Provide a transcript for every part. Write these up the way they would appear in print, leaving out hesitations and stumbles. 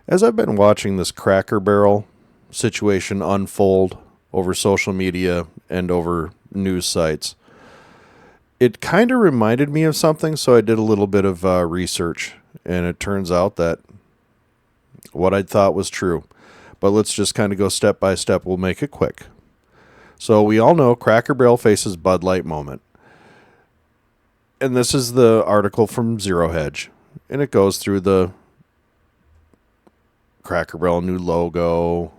As I've been watching this Cracker Barrel situation unfold over social media and over news sites, it kind of reminded me of something, so I did a little bit of research, and it turns out that what I thought was true. But let's just kind of go step by step. We'll make it quick. So we all know Cracker Barrel faces Bud Light moment. And this is the article from Zero Hedge. And it goes through the Cracker Barrel new logo,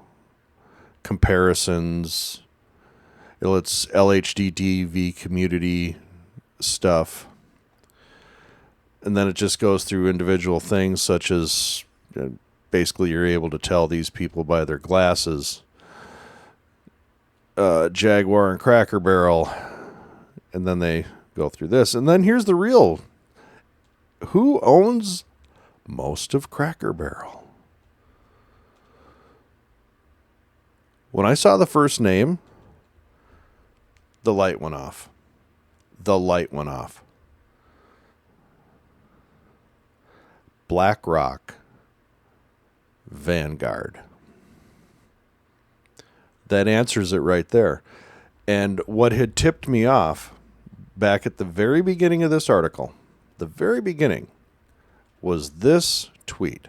comparisons. It's LHDTV community stuff. And then it just goes through individual things such as basically you're able to tell these people by their glasses. Jaguar and Cracker Barrel. And then they go through this. And then here's the real. Who owns most of Cracker Barrel? When I saw the first name, the light went off. The light went off. BlackRock, Vanguard. That answers it right there. And what had tipped me off back at the very beginning of this article, the very beginning, was this tweet.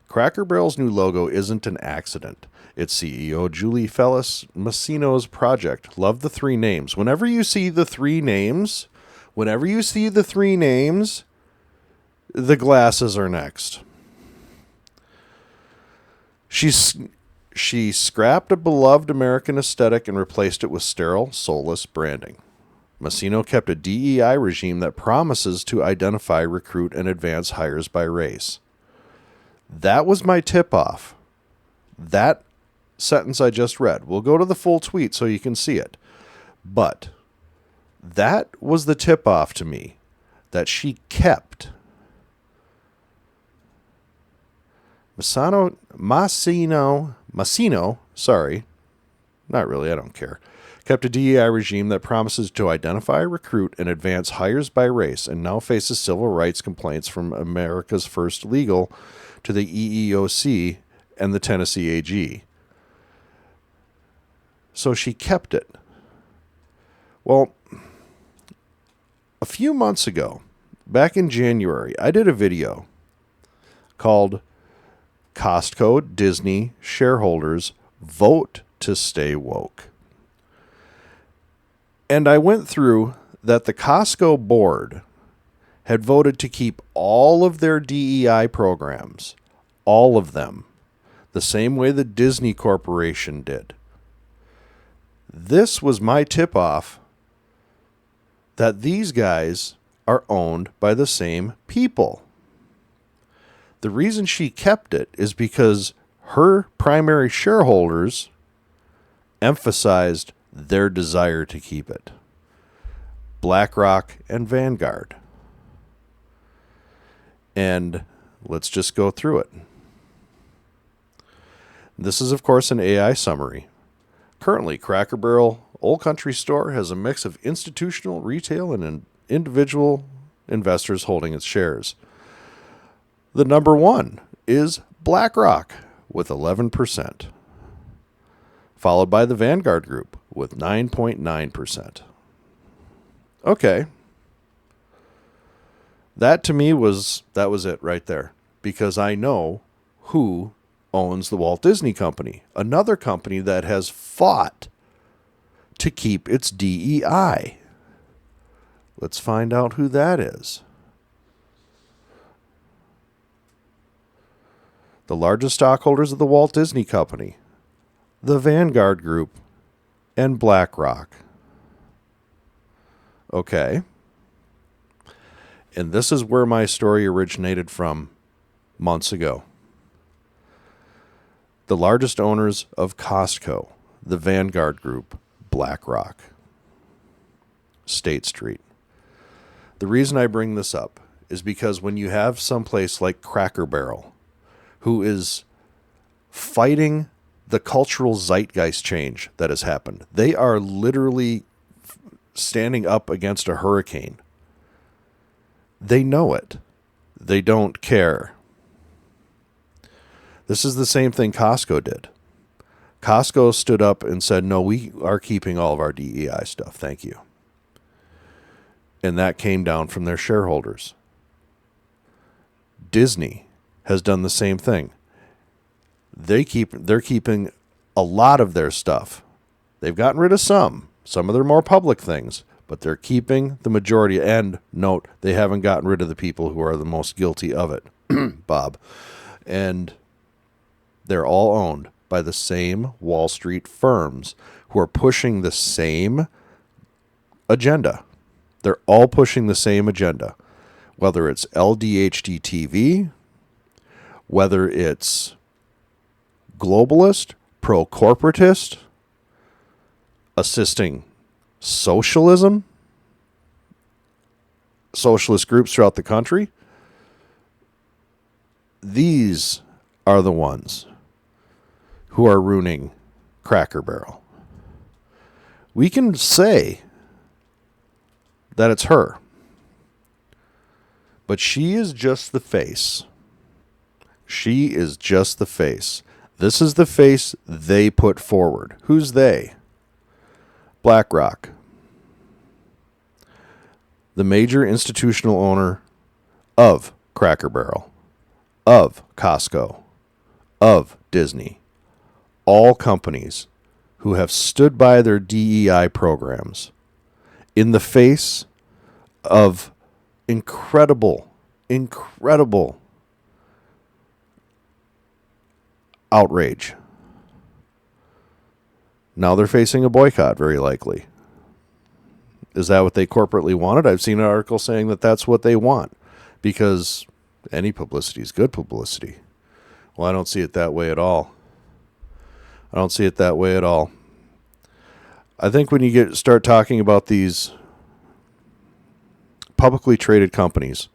Cracker Barrel's new logo isn't an accident. It's CEO Julie Fellis Massino's project. Love the three names. Whenever you see the three names, the glasses are next. She scrapped a beloved American aesthetic and replaced it with sterile, soulless branding. Massino kept a DEI regime that promises to identify, recruit, and advance hires by race. That was my tip-off. That sentence I just read. We'll go to the full tweet so you can see it. But that was the tip-off to me that she kept. Massino, sorry, not really, I don't care, kept a DEI regime that promises to identify, recruit, and advance hires by race, and now faces civil rights complaints from America's First Legal to the EEOC and the Tennessee AG. So she kept it. Well, a few months ago, back in January, I did a video called Costco, Disney, Shareholders, Vote to Stay Woke. And I went through that the Costco board had voted to keep all of their DEI programs, all of them, the same way the Disney Corporation did. This was my tip-off that these guys are owned by the same people. The reason she kept it is because her primary shareholders emphasized their desire to keep it. BlackRock and Vanguard. And let's just go through it. This is, of course, an AI summary. Currently, Cracker Barrel Old Country Store has a mix of institutional, retail, and individual investors holding its shares. The number one is BlackRock with 11%, followed by the Vanguard Group with 9.9%. Okay. That to me was it right there, because I know who owns the Walt Disney Company, another company that has fought to keep its DEI. Let's find out who that is. The largest stockholders of the Walt Disney Company, the Vanguard Group, and BlackRock. Okay. And this is where my story originated from months ago. The largest owners of Costco, the Vanguard Group, BlackRock, State Street. The reason I bring this up is because when you have someplace like Cracker Barrel, who is fighting the cultural zeitgeist change that has happened. They are literally standing up against a hurricane. They know it. They don't care. This is the same thing Costco did. Costco stood up and said, no, we are keeping all of our DEI stuff. Thank you. And that came down from their shareholders. Disney has done the same thing. They're keeping a lot of their stuff. They've gotten rid of some of their more public things, but they're keeping the majority. And note, they haven't gotten rid of the people who are the most guilty of it, Bob. And they're all owned by the same Wall Street firms who are pushing the same agenda. They're all pushing the same agenda, whether it's LDHD TV, whether it's globalist, pro-corporatist, assisting socialism, socialist groups throughout the country. These are the ones who are ruining Cracker Barrel. We can say that it's her, but she is just the face. She is just the face. This is the face they put forward. Who's they? BlackRock, the major institutional owner of Cracker Barrel, of Costco, of Disney. All companies who have stood by their DEI programs in the face of incredible outrage. Now they're facing a boycott, very likely. Is that what they corporately wanted? I've seen an article saying that that's what they want, because any publicity is good publicity. Well, I don't see it that way at all. I don't see it that way at all. I think when you start talking about these publicly traded companies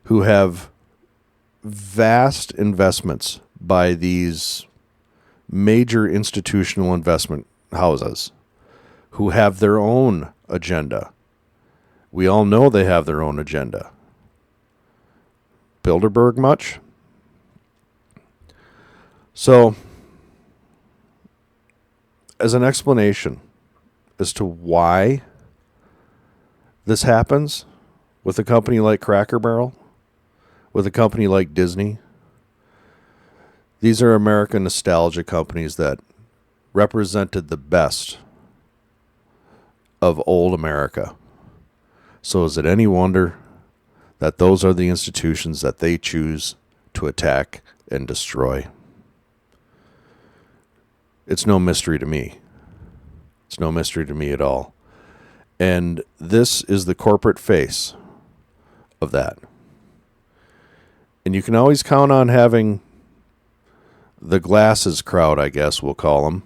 who have vast investments by these major institutional investment houses who have their own agenda. We all know they have their own agenda. Bilderberg much? So, as an explanation as to why this happens with a company like Cracker Barrel, with a company like Disney, these are American nostalgia companies that represented the best of old America. So is it any wonder that those are the institutions that they choose to attack and destroy? It's no mystery to me. It's no mystery to me at all. And this is the corporate face of that. And you can always count on having the glasses crowd, I guess we'll call them,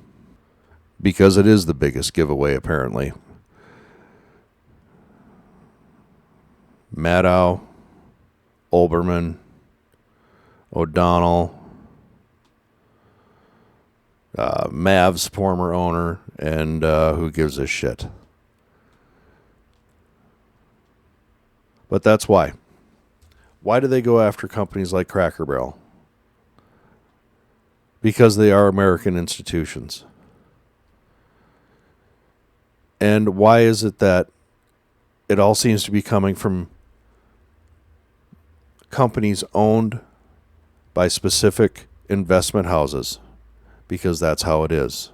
because it is the biggest giveaway, apparently. Maddow, Olbermann, O'Donnell, Mav's former owner, and who gives a shit. But that's why. Why do they go after companies like Cracker Barrel? Because they are American institutions. And why is it that it all seems to be coming from companies owned by specific investment houses? Because that's how it is.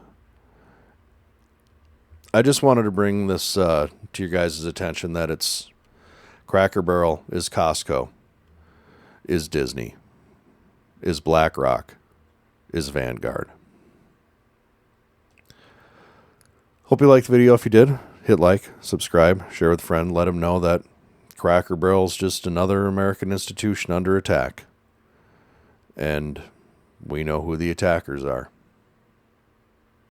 I just wanted to bring this to your guys' attention, that it's Cracker Barrel is Costco, is Disney, is BlackRock, is Vanguard. Hope you liked the video. If you did, hit like, subscribe, share with a friend, let them know that Cracker Barrel is just another American institution under attack. And we know who the attackers are.